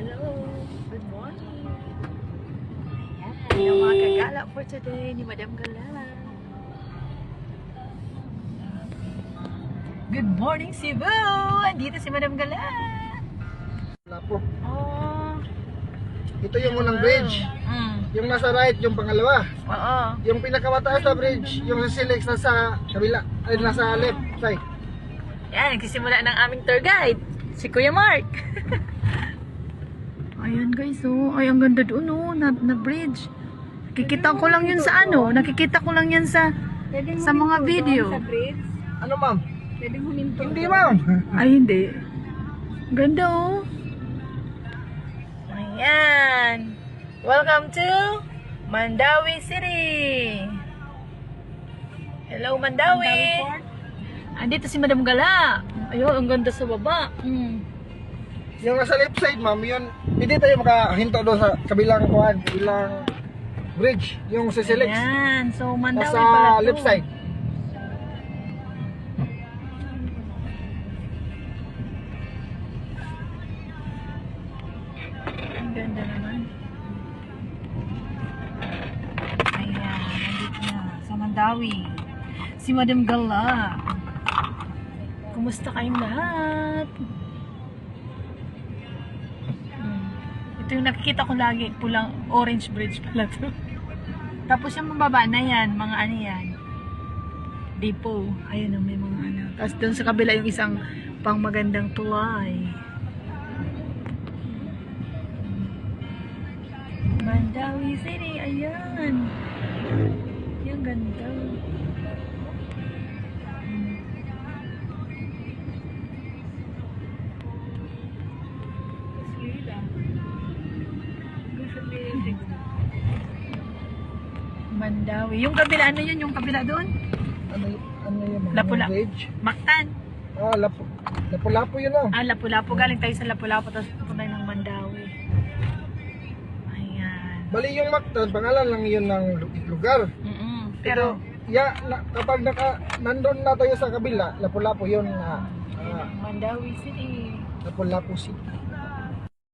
Hello, good morning. Ayan, yung mga kagala for today ni Madam Gala. Good morning, Cebu! Andito si Madam Gala. Wala po. Oh, Ito yung unang bridge. Yung nasa right, yung pangalawa. Oo. Yung pinakamataas na bridge, yung sa Silex nasa kabila, ay nasa left side. Yan, nagsisimula ng aming tour guide, si Kuya Mark. Ayan guys, oh. Ay, ang ganda doon, oh, na bridge. Nakikita ko lang yun sa ano, nakikita ko lang yan sa mga video. Sa bridge? Ano ma'am? Pwedeng huminto. Hindi ma'am. Ay, hindi. Ganda, oh. Ayan. Welcome to Mandawi City. Hello, Mandawi. Andito si Madam Gala. Ayun, ang ganda sa baba. Yung nasa left side ma'am, yun, hindi tayo makahinto doon sa kabilang kuhan, kabilang bridge, yung sa Silex. Ayan. So, Mandawi Nasa pala to. left side. Ang ganda naman. Ayan, nandito na sa Mandawi. Si Madam Gala. Kumusta kayong lahat? Ito yung nakikita ko lagi, pulang orange bridge pala to. Tapos yung mababa na yan, mga ano yan. Depot. Ayun, may mga ano. Tapos doon sa kabila yung isang pang magandang tulay. Mandawi City, ayan. Yung ganda. Mandawi. Yung kabila, ano yun? Yung kabila doon? Ano yun ma'am? Lapu-lapu. Yung bridge? Mactan. Ah, Lapu-Lapu yun ah. Ah, Lapu-Lapu. Galing tayo sa Lapu-Lapu, tapos pupunta ng Mandawi. Ayan. Bali yung Mactan, pangalan lang yun ng lugar. Pero, Kapag nandun na tayo sa kabila, Lapu-Lapu yun na Mandawi City. Lapu-Lapu City.